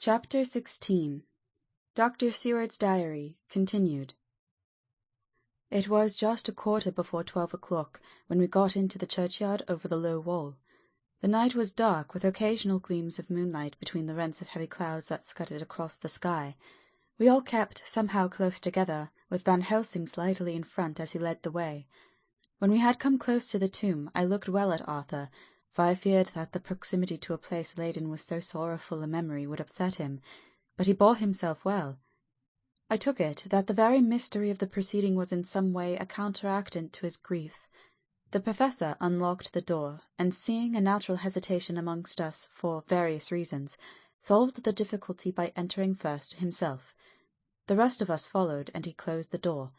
Chapter 16 Dr. Seward's Diary continued. It was just 12:15 o'clock when we got into the churchyard over the low wall. The night was dark, with occasional gleams of moonlight between the rents of heavy clouds that scudded across the sky. We all kept somehow close together, with Van Helsing slightly in front as he led the way. When we had come close to the tomb, I looked well at Arthur, for I feared that the proximity to a place laden with so sorrowful a memory would upset him, but he bore himself well. I took it that the very mystery of the proceeding was in some way a counteractant to his grief. The professor unlocked the door, and seeing a natural hesitation amongst us for various reasons, solved the difficulty by entering first himself. The rest of us followed, and he closed the door.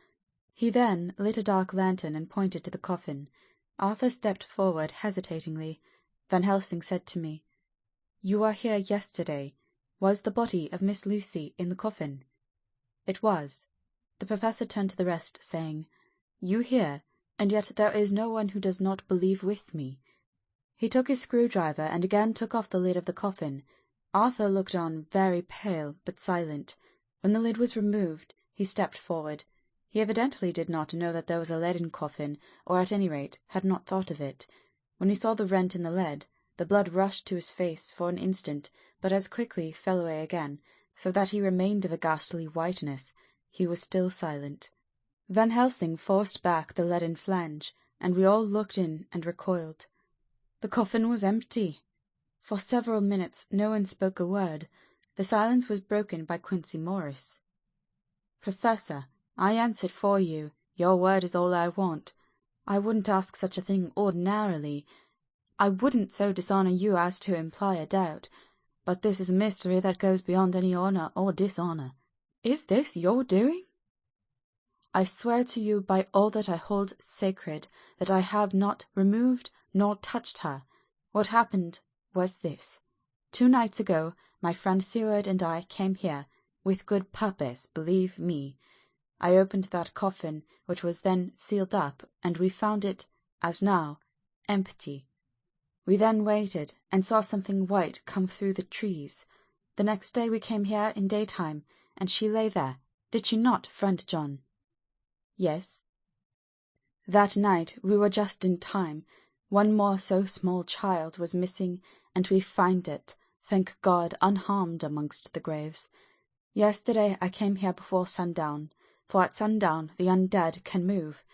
He then lit a dark lantern and pointed to the coffin. Arthur stepped forward hesitatingly. Van Helsing said to me, "You were here yesterday. Was the body of Miss Lucy in the coffin?" It was. The professor turned to the rest, saying, "You here, and yet there is no one who does not believe with me." He took his screwdriver and again took off the lid of the coffin. Arthur looked on, very pale but silent. When the lid was removed, he stepped forward. He evidently did not know that there was a leaden coffin, or at any rate had not thought of it. When he saw the rent in the lead, the blood rushed to his face for an instant, but as quickly fell away again, so that he remained of a ghastly whiteness. He was still silent. Van Helsing forced back the leaden flange, and we all looked in and recoiled. The coffin was empty. For several minutes no one spoke a word. The silence was broken by Quincey Morris. "Professor, I answered for you. Your word is all I want. I wouldn't ask such a thing ordinarily. I wouldn't so dishonour you as to imply a doubt. But this is a mystery that goes beyond any honour or dishonour. Is this your doing? I swear to you by all that I hold sacred that I have not removed nor touched her. What happened was this. 2 nights ago, my friend Seward and I came here, with good purpose, believe me. I opened that coffin, which was then sealed up, and we found it, as now, empty. We then waited, and saw something white come through the trees. The next day we came here in daytime, and she lay there. Did she not, friend John?" "Yes." "That night we were just in time. One more so small child was missing, and we find it, thank God, unharmed amongst the graves. Yesterday I came here before sundown, for at sundown the undead can move.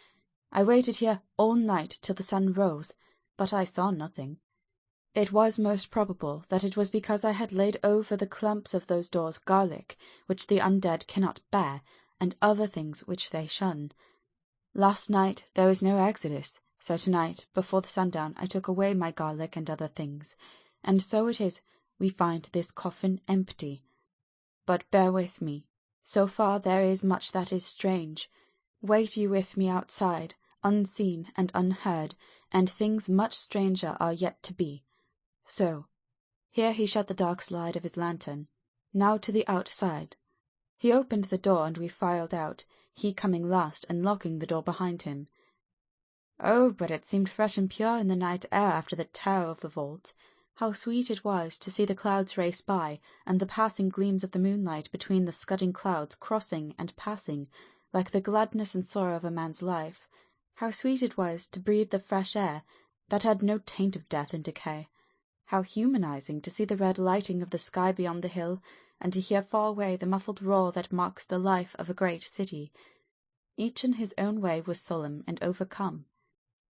I waited here all night till the sun rose, but I saw nothing. It was most probable that it was because I had laid over the clumps of those doors garlic, which the undead cannot bear, and other things which they shun. Last night there was no exodus, so tonight, before the sundown, I took away my garlic and other things, and so it is we find this coffin empty. But bear with me. So far there is much that is strange. Wait you with me outside, unseen and unheard, and things much stranger are yet to be. So," here he shut the dark slide of his lantern, "now to the outside." He opened the door, and we filed out, he coming last and locking the door behind him. Oh, but it seemed fresh and pure in the night air after the terror of the vault. How sweet it was to see the clouds race by, and the passing gleams of the moonlight between the scudding clouds crossing and passing, like the gladness and sorrow of a man's life. How sweet it was to breathe the fresh air, that had no taint of death and decay. How humanizing to see the red lighting of the sky beyond the hill, and to hear far away the muffled roar that marks the life of a great city. Each in his own way was solemn and overcome.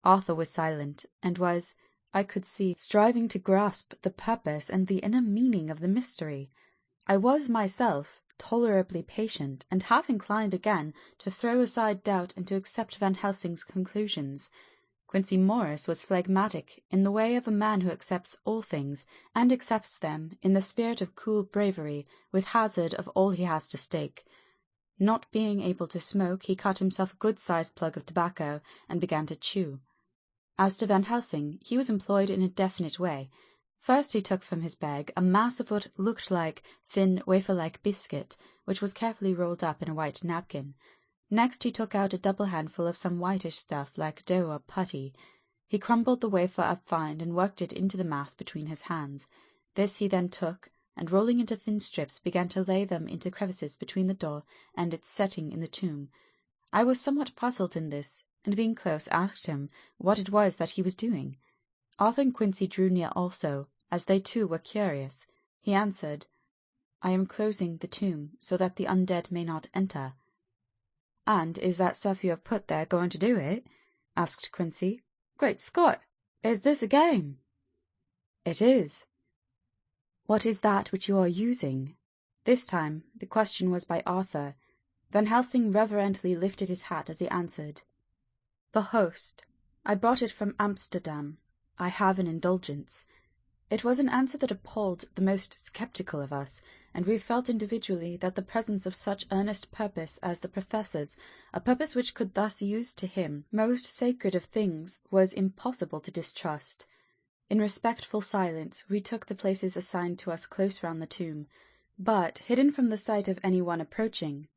Arthur was silent, and was, I could see, striving to grasp the purpose and the inner meaning of the mystery. I was myself tolerably patient, and half inclined again to throw aside doubt and to accept Van Helsing's conclusions. Quincey Morris was phlegmatic in the way of a man who accepts all things, and accepts them in the spirit of cool bravery, with hazard of all he has to stake. Not being able to smoke, he cut himself a good-sized plug of tobacco, and began to chew. As to Van Helsing, he was employed in a definite way. First he took from his bag a mass of what looked like thin, wafer-like biscuit, which was carefully rolled up in a white napkin. Next he took out a double handful of some whitish stuff like dough or putty. He crumbled the wafer up fine and worked it into the mass between his hands. This he then took, and rolling into thin strips began to lay them into crevices between the door and its setting in the tomb. I was somewhat puzzled in this, and being close asked him what it was that he was doing. Arthur and Quincy drew near also, as they too were curious. He answered, "I am closing the tomb so that the undead may not enter." "And is that stuff you have put there going to do it?" asked Quincy. "Great Scott! Is this a game?" "It is." "What is that which you are using?" This time the question was by Arthur. Van Helsing reverently lifted his hat as he answered, "The host. I brought it from Amsterdam. I have an indulgence." It was an answer that appalled the most sceptical of us, and we felt individually that the presence of such earnest purpose as the Professor's, a purpose which could thus use to him most sacred of things, was impossible to distrust. In respectful silence we took the places assigned to us close round the tomb, but hidden from the sight of any one approaching.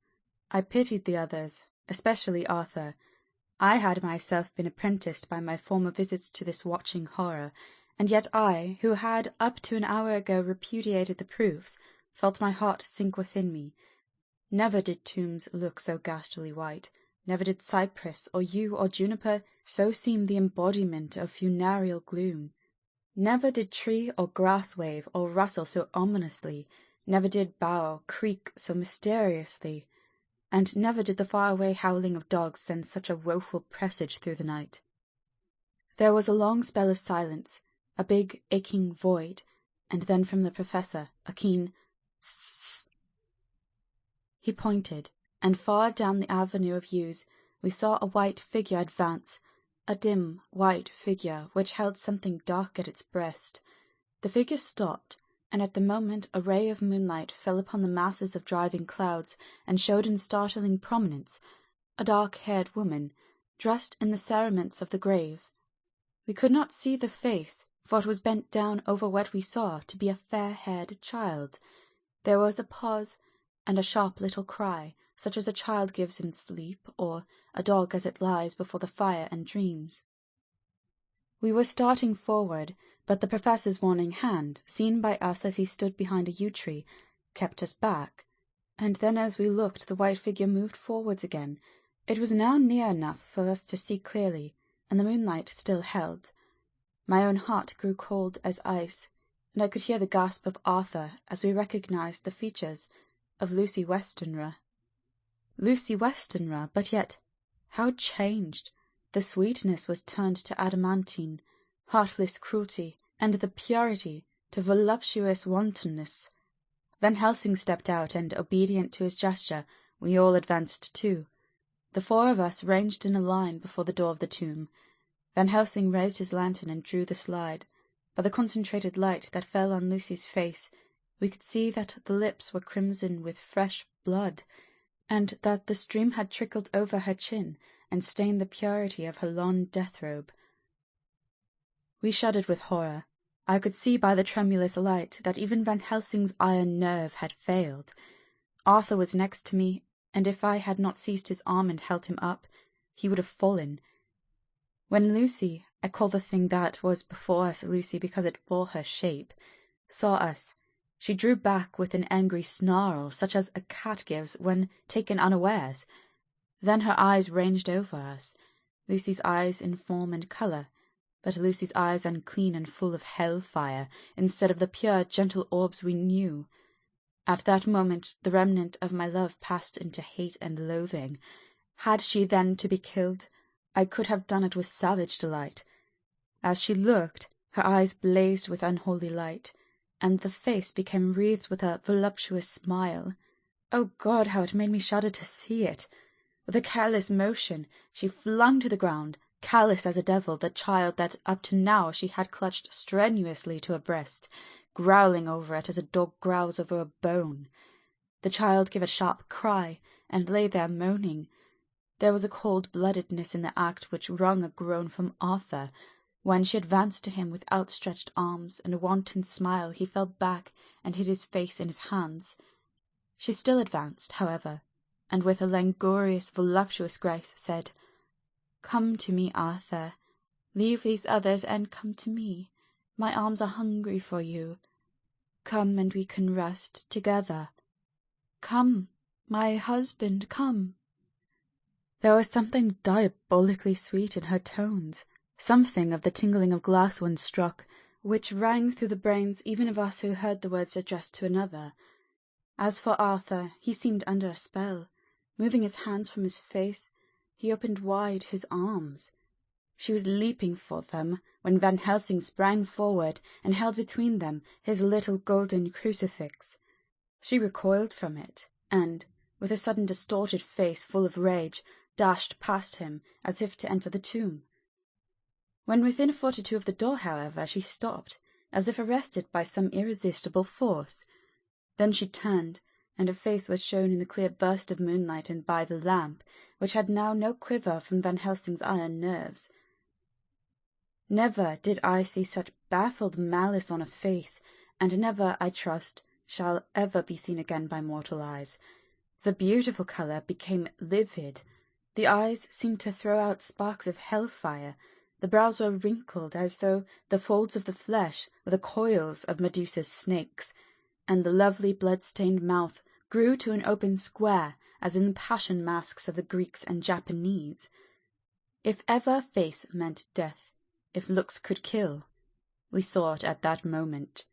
I pitied the others, especially Arthur. I had myself been apprenticed by my former visits to this watching horror, and yet I, who had up to an hour ago repudiated the proofs, felt my heart sink within me. Never did tombs look so ghastly white, never did cypress or yew or juniper so seem the embodiment of funereal gloom. Never did tree or grass wave or rustle so ominously, never did bough creak so mysteriously, and never did the far-away howling of dogs send such a woeful presage through the night. There was a long spell of silence, a big aching void, and then from the Professor a keen "Sss." He pointed, and far down the avenue of yews we saw a white figure advance, a dim white figure which held something dark at its breast. The figure stopped, and at the moment a ray of moonlight fell upon the masses of driving clouds and showed in startling prominence a dark-haired woman, dressed in the cerements of the grave. We could not see the face, for it was bent down over what we saw to be a fair-haired child. There was a pause, and a sharp little cry, such as a child gives in sleep, or a dog as it lies before the fire and dreams. We were starting forward, but the Professor's warning hand, seen by us as he stood behind a yew tree, kept us back, and then as we looked the white figure moved forwards again. It was now near enough for us to see clearly, and the moonlight still held. My own heart grew cold as ice, and I could hear the gasp of Arthur as we recognized the features of Lucy Westenra. Lucy Westenra, but yet how changed! The sweetness was turned to adamantine, heartless cruelty, and the purity to voluptuous wantonness. Van Helsing stepped out, and, obedient to his gesture, we all advanced too. The four of us ranged in a line before the door of the tomb. Van Helsing raised his lantern and drew the slide. By the concentrated light that fell on Lucy's face, we could see that the lips were crimson with fresh blood, and that the stream had trickled over her chin and stained the purity of her long death-robe. We shuddered with horror. I could see by the tremulous light that even Van Helsing's iron nerve had failed. Arthur was next to me, and if I had not seized his arm and held him up, he would have fallen. When Lucy, I call the thing that was before us Lucy because it bore her shape, saw us, she drew back with an angry snarl, such as a cat gives when taken unawares. Then her eyes ranged over us, Lucy's eyes in form and colour, but Lucy's eyes unclean and full of hell-fire, instead of the pure, gentle orbs we knew. At that moment the remnant of my love passed into hate and loathing. Had she then to be killed, I could have done it with savage delight. As she looked, her eyes blazed with unholy light, and the face became wreathed with a voluptuous smile. Oh God, how it made me shudder to see it! With a careless motion, she flung to the ground, callous as a devil, the child that up to now she had clutched strenuously to her breast, growling over it as a dog growls over a bone. The child gave a sharp cry, and lay there moaning. There was a cold-bloodedness in the act which wrung a groan from Arthur. When she advanced to him with outstretched arms and a wanton smile, he fell back and hid his face in his hands. She still advanced, however, and with a languorous, voluptuous grace said, "Come to me, Arthur. Leave these others and come to me. My arms are hungry for you." Come, and we can rest together. Come, my husband, come." There was something diabolically sweet in her tones, something of the tingling of glass when struck, which rang through the brains even of us who heard the words addressed to another. As for Arthur, he seemed under a spell. Moving his hands from his face, he opened wide his arms. She was leaping for them when Van Helsing sprang forward and held between them his little golden crucifix. She recoiled from it, and, with a sudden distorted face full of rage, dashed past him as if to enter the tomb. When within a foot or two of the door, however, she stopped, as if arrested by some irresistible force. Then she turned, and her face was shown in the clear burst of moonlight and by the lamp, which had now no quiver from Van Helsing's iron nerves. Never did I see such baffled malice on a face, and never, I trust, shall ever be seen again by mortal eyes. The beautiful colour became livid. The eyes seemed to throw out sparks of hell-fire. The brows were wrinkled as though the folds of the flesh were the coils of Medusa's snakes, and the lovely blood-stained mouth grew to an open square as in the passion masks of the Greeks and Japanese. If ever face meant death, if looks could kill, we saw it at that moment.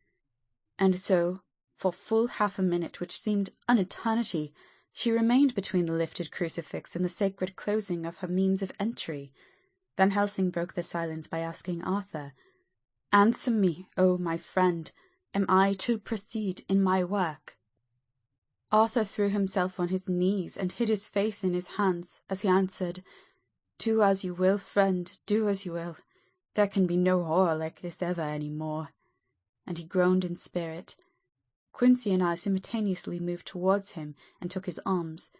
And so, for full half a minute, which seemed an eternity, she remained between the lifted crucifix and the sacred closing of her means of entry. Van Helsing broke the silence by asking Arthur, "Answer me, O my friend, am I to proceed in my work?" Arthur threw himself on his knees and hid his face in his hands as he answered, "Do as you will, friend, do as you will. There can be no horror like this ever any more." And he groaned in spirit. Quincy and I simultaneously moved towards him and took his arms.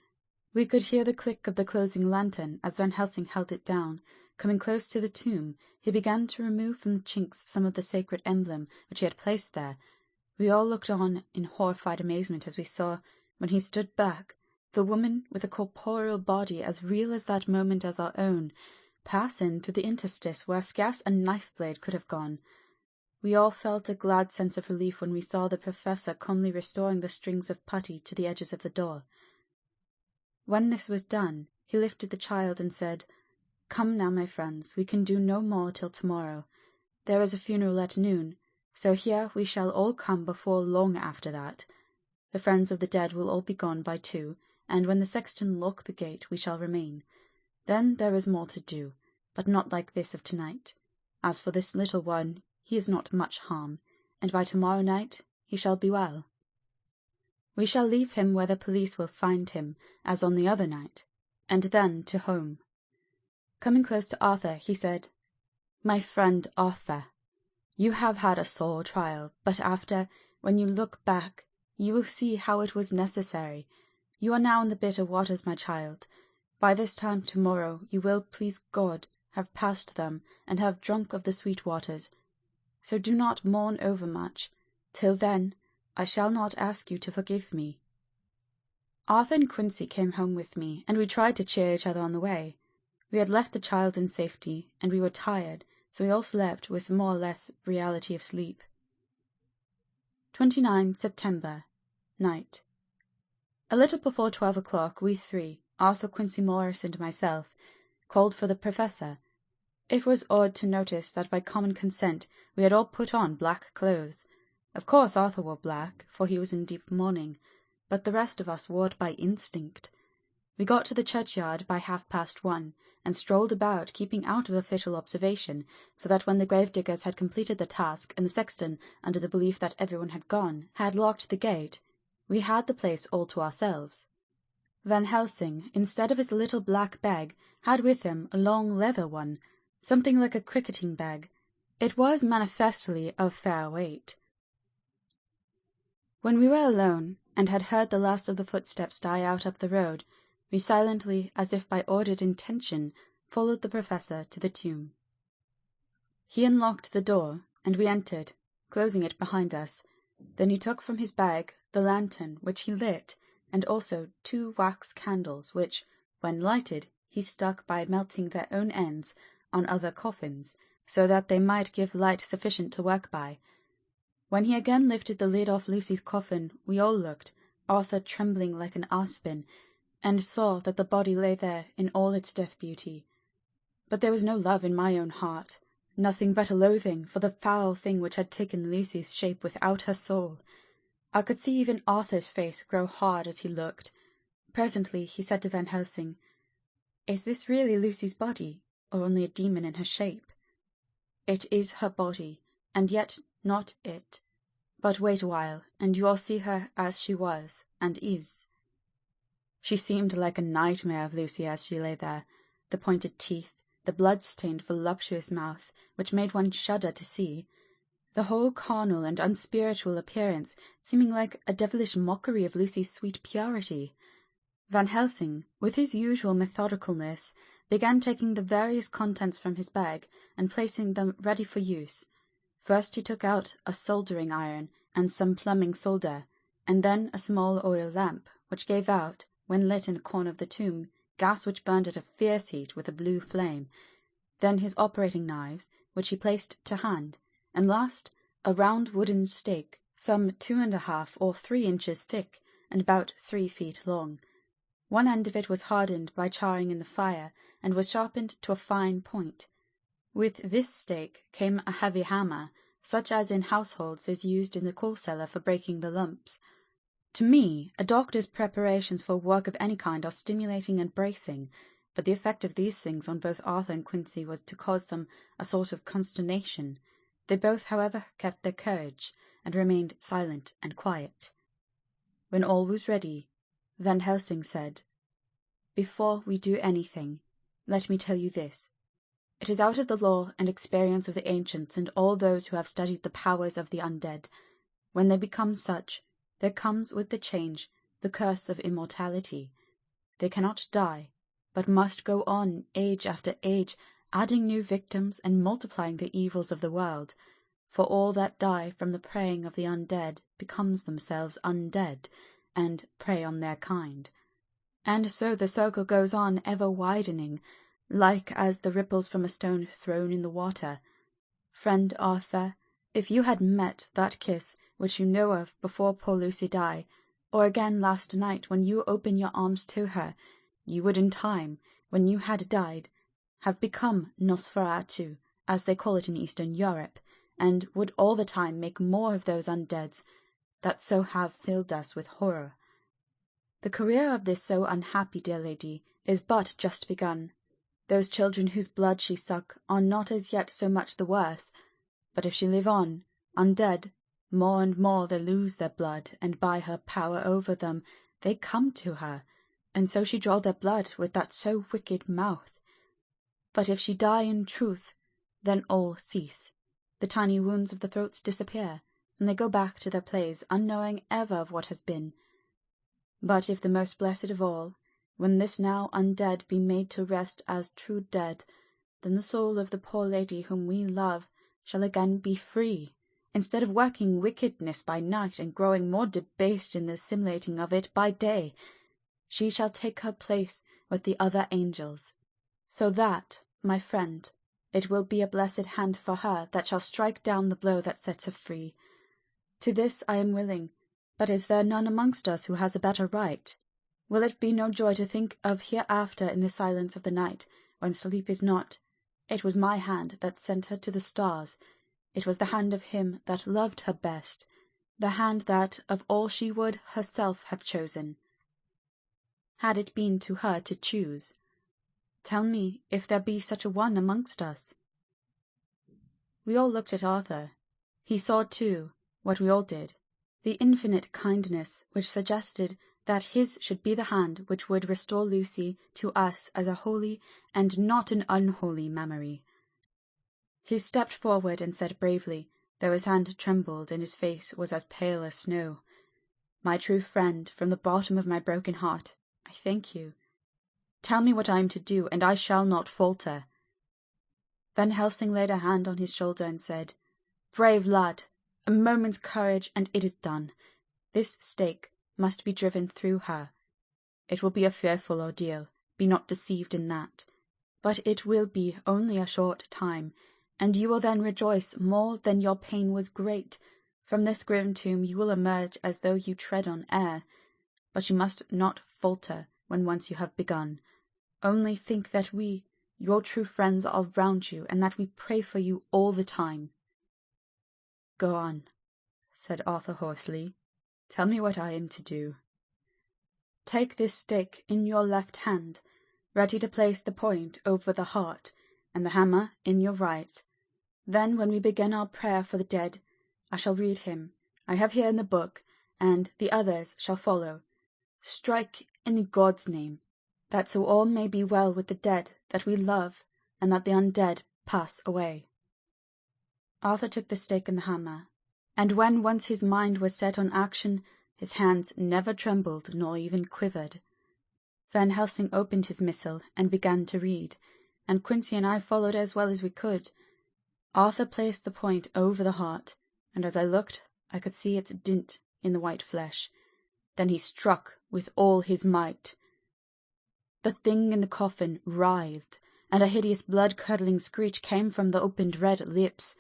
We could hear the click of the closing lantern as Van Helsing held it down. Coming close to the tomb, he began to remove from the chinks some of the sacred emblem which he had placed there. We all looked on in horrified amazement as we saw, when he stood back, the woman with a corporeal body as real as that moment as our own, pass in through the interstice where scarce a knife-blade could have gone. We all felt a glad sense of relief when we saw the professor calmly restoring the strings of putty to the edges of the door. When this was done, he lifted the child and said, "Come now, my friends, we can do no more till tomorrow. There is a funeral at noon, so here we shall all come before long after that. The friends of the dead will all be gone by 2, and when the sexton lock the gate we shall remain. Then there is more to do, but not like this of tonight. As for this little one, he is not much harm, and by tomorrow night he shall be well. We shall leave him where the police will find him, as on the other night, and then to home." Coming close to Arthur, he said, "My friend Arthur, you have had a sore trial, but after, when you look back, you will see how it was necessary. You are now in the bitter waters, my child. By this time tomorrow you will, please God, have passed them, and have drunk of the sweet waters. So do not mourn overmuch. Till then, I shall not ask you to forgive me." Arthur and Quincy came home with me, and we tried to cheer each other on the way. We had left the child in safety, and we were tired, so we all slept with more or less reality of sleep. 29 September, night. A little before 12 o'clock, we 3, Arthur, Quincy Morris, and myself, called for the professor. It was odd to notice that by common consent we had all put on black clothes. Of course Arthur wore black, for he was in deep mourning, but the rest of us wore it by instinct. We got to the churchyard by 1:30, and strolled about, keeping out of official observation, so that when the gravediggers had completed the task, and the sexton, under the belief that everyone had gone, had locked the gate, we had the place all to ourselves. Van Helsing, instead of his little black bag, had with him a long leather one, something like a cricketing bag. It was manifestly of fair weight. When we were alone, and had heard the last of the footsteps die out up the road, we silently, as if by ordered intention, followed the professor to the tomb. He unlocked the door, and we entered, closing it behind us. Then he took from his bag the lantern, which he lit, and also 2 wax candles, which, when lighted, he stuck by melting their own ends on other coffins, so that they might give light sufficient to work by. When he again lifted the lid off Lucy's coffin, we all looked, Arthur trembling like an aspen, and saw that the body lay there in all its death beauty. But there was no love in my own heart, nothing but a loathing for the foul thing which had taken Lucy's shape without her soul. I could see even Arthur's face grow hard as he looked. Presently he said to Van Helsing, "Is this really Lucy's body, or only a demon in her shape?" "It is her body, and yet not it. But wait a while, and you will see her as she was, and is." She seemed like a nightmare of Lucy as she lay there, the pointed teeth, the blood-stained voluptuous mouth, which made one shudder to see, the whole carnal and unspiritual appearance seeming like a devilish mockery of Lucy's sweet purity. Van Helsing, with his usual methodicalness, began taking the various contents from his bag and placing them ready for use. First he took out a soldering iron and some plumbing solder, and then a small oil lamp, which gave out, when lit in a corner of the tomb, gas which burned at a fierce heat with a blue flame. Then his operating knives, which he placed to hand, and last a round wooden stake, some 2½ or 3 inches thick, and about 3 feet long. One end of it was hardened by charring in the fire, and was sharpened to a fine point. With this stake came a heavy hammer, such as in households is used in the coal cellar for breaking the lumps. To me, a doctor's preparations for work of any kind are stimulating and bracing, but the effect of these things on both Arthur and Quincy was to cause them a sort of consternation. They both, however, kept their courage, and remained silent and quiet. When all was ready, Van Helsing said, "Before we do anything, let me tell you this. It is out of the law and experience of the ancients and all those who have studied the powers of the undead. When they become such, there comes with the change the curse of immortality. They cannot die, but must go on age after age, adding new victims and multiplying the evils of the world. For all that die from the preying of the undead becomes themselves undead, and prey on their kind. And so the circle goes on ever widening, like as the ripples from a stone thrown in the water. Friend Arthur, if you had met that kiss which you know of before poor Lucy died, or again last night when you opened your arms to her, you would in time, when you had died, have become Nosferatu, as they call it in Eastern Europe, and would all the time make more of those undeads that so have filled us with horror. The career of this so unhappy dear lady is but just begun. Those children whose blood she suck are not as yet so much the worse, but if she live on, undead, more and more they lose their blood, and by her power over them they come to her, and so she draw their blood with that so wicked mouth. But if she die in truth, then all cease. The tiny wounds of the throats disappear, and they go back to their place, unknowing ever of what has been. But if the most blessed of all, when this now undead be made to rest as true dead, then the soul of the poor lady whom we love shall again be free, instead of working wickedness by night and growing more debased in the assimilating of it by day. She shall take her place with the other angels. So that, my friend, it will be a blessed hand for her that shall strike down the blow that sets her free. To this I am willing, but is there none amongst us who has a better right? Will it be no joy to think of hereafter in the silence of the night, when sleep is not? It was my hand that sent her to the stars. It was the hand of him that loved her best, the hand that, of all she would herself have chosen, had it been to her to choose. Tell me if there be such a one amongst us." We all looked at Arthur. He saw, too, what we all did, the infinite kindness which suggested that his should be the hand which would restore Lucy to us as a holy and not an unholy memory. He stepped forward and said bravely, though his hand trembled and his face was as pale as snow, "My true friend, from the bottom of my broken heart, I thank you. Tell me what I am to do, and I shall not falter." Van Helsing laid a hand on his shoulder and said, "Brave lad, a moment's courage and it is done. This stake must be driven through her. It will be a fearful ordeal, be not deceived in that. But it will be only a short time, and you will then rejoice more than your pain was great, From this grim tomb you will emerge as though you tread on air, but you must not falter when once you have begun. Only think that we, your true friends, are round you, and that we pray for you all the time." "Go on," said Arthur hoarsely. "Tell me what I am to do." "Take this stick in your left hand, ready to place the point over the heart, and the hammer in your right. Then, when we begin our prayer for the dead, I shall read him, I have here in the book, and the others shall follow. Strike in God's name, that so all may be well with the dead that we love, and that the undead pass away." Arthur took the stick and the hammer, and when once his mind was set on action, his hands never trembled nor even quivered. Van Helsing opened his missal and began to read, and Quincy and I followed as well as we could. Arthur placed the point over the heart, and as I looked, I could see its dint in the white flesh. Then he struck with all his might. The thing in the coffin writhed, and a hideous blood-curdling screech came from the opened red lips.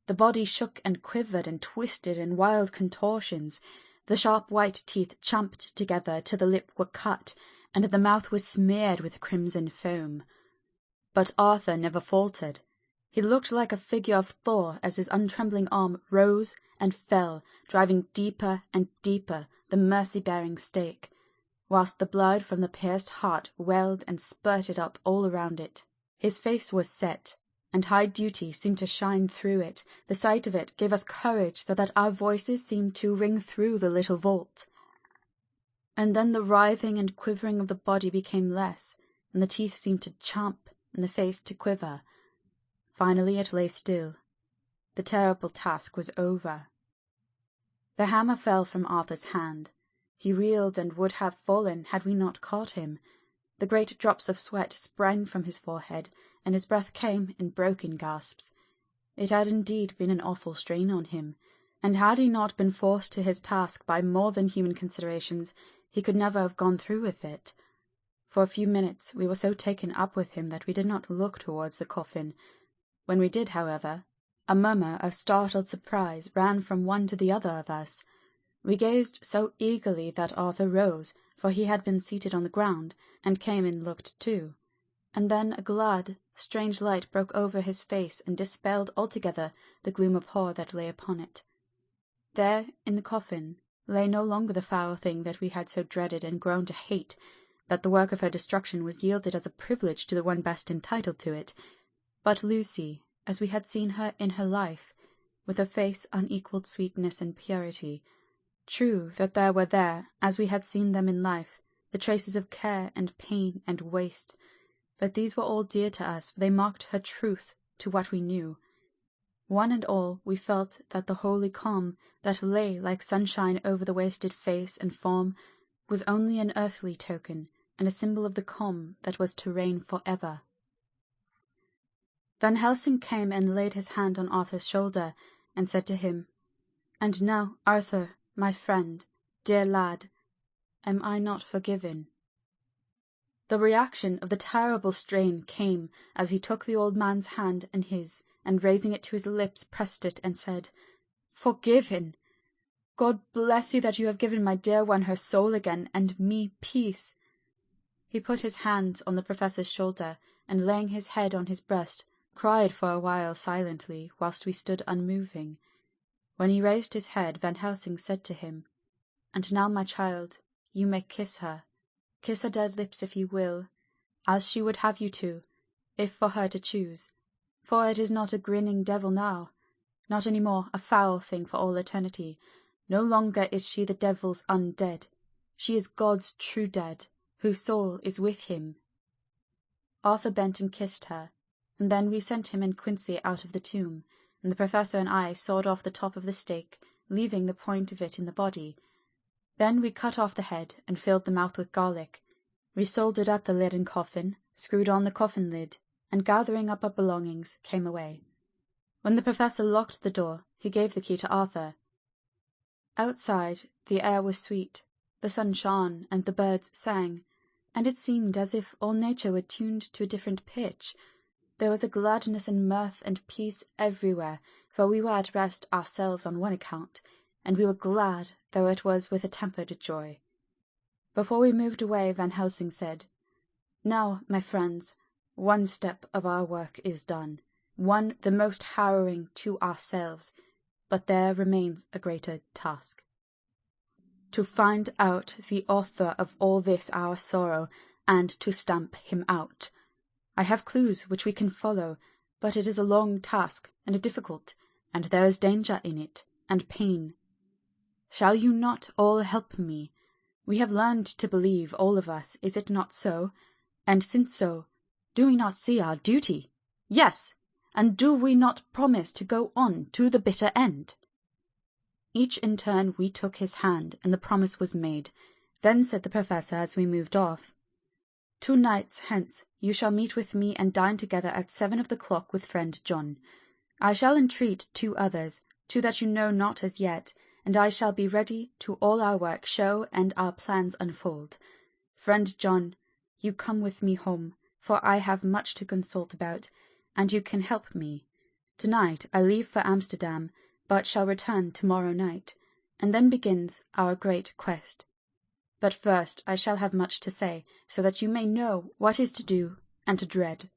The body shook and quivered and twisted in wild contortions. The sharp white teeth champed together till the lip were cut, and the mouth was smeared with crimson foam. But Arthur never faltered. He looked like a figure of Thor as his untrembling arm rose and fell, driving deeper and deeper the mercy-bearing stake, whilst the blood from the pierced heart welled and spurted up all around it. His face was set, and high duty seemed to shine through it. The sight of it gave us courage, so that our voices seemed to ring through the little vault. And then the writhing and quivering of the body became less, and the teeth seemed to champ, and the face to quiver. Finally it lay still. The terrible task was over. The hammer fell from Arthur's hand. He reeled and would have fallen had we not caught him. The great drops of sweat sprang from his forehead, and his breath came in broken gasps. It had indeed been an awful strain on him, and had he not been forced to his task by more than human considerations, he could never have gone through with it. For a few minutes we were so taken up with him that we did not look towards the coffin. When we did, however, a murmur of startled surprise ran from one to the other of us. We gazed so eagerly that Arthur rose, for he had been seated on the ground, and came and looked too. And then a glad, strange light broke over his face and dispelled altogether the gloom of horror that lay upon it. There, in the coffin, lay no longer the foul thing that we had so dreaded and grown to hate, that the work of her destruction was yielded as a privilege to the one best entitled to it, but Lucy, as we had seen her in her life, with her face unequalled sweetness and purity. True that there were there, as we had seen them in life, the traces of care and pain and waste, but these were all dear to us, for they marked her truth to what we knew. One and all we felt that the holy calm that lay like sunshine over the wasted face and form was only an earthly token, and a symbol of the calm that was to reign for ever. Van Helsing came and laid his hand on Arthur's shoulder, and said to him, "And now, Arthur, my friend, dear lad, am I not forgiven?" The reaction of the terrible strain came as he took the old man's hand in his, and raising it to his lips pressed it and said, "Forgiven! God bless you that you have given my dear one her soul again, and me peace." He put his hands on the professor's shoulder, and laying his head on his breast, cried for a while silently, whilst we stood unmoving. When he raised his head, Van Helsing said to him, "And now, my child, you may kiss her. Kiss her dead lips if you will, as she would have you to, if for her to choose. For it is not a grinning devil now, not any more a foul thing for all eternity. No longer is she the devil's undead. She is God's true dead, whose soul is with him." Arthur bent and kissed her, and then we sent him and Quincy out of the tomb, and the professor and I sawed off the top of the stake, leaving the point of it in the body. Then we cut off the head and filled the mouth with garlic. We soldered up the leaden coffin, screwed on the coffin lid, and gathering up our belongings, came away. When the professor locked the door, he gave the key to Arthur. Outside, the air was sweet, the sun shone, and the birds sang, and it seemed as if all nature were tuned to a different pitch. There was a gladness and mirth and peace everywhere, for we were at rest ourselves on one account, and we were glad, though it was with a tempered joy. Before we moved away, Van Helsing said, "Now, my friends, one step of our work is done, one the most harrowing to ourselves, but there remains a greater task. To find out the author of all this our sorrow, and to stamp him out. I have clues which we can follow, but it is a long task, and a difficult, and there is danger in it, and pain. Shall you not all help me? We have learned to believe, all of us, is it not so? And since so, do we not see our duty? Yes, and do we not promise to go on to the bitter end?" Each in turn we took his hand, and the promise was made. Then said the Professor as we moved off, "2 nights hence you shall meet with me and dine together at 7 of the clock with friend John. I shall entreat 2 others, 2 that you know not as yet, and I shall be ready to all our work show and our plans unfold. Friend John, you come with me home, for I have much to consult about, and you can help me. Tonight I leave for Amsterdam, but shall return tomorrow night, and then begins our great quest. But first I shall have much to say, so that you may know what is to do and to dread.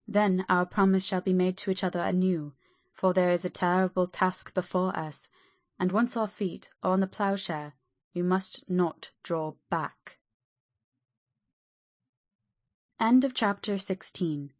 Then our promise shall be made to each other anew, for there is a terrible task before us, and once our feet are on the ploughshare, we must not draw back." End of chapter 16.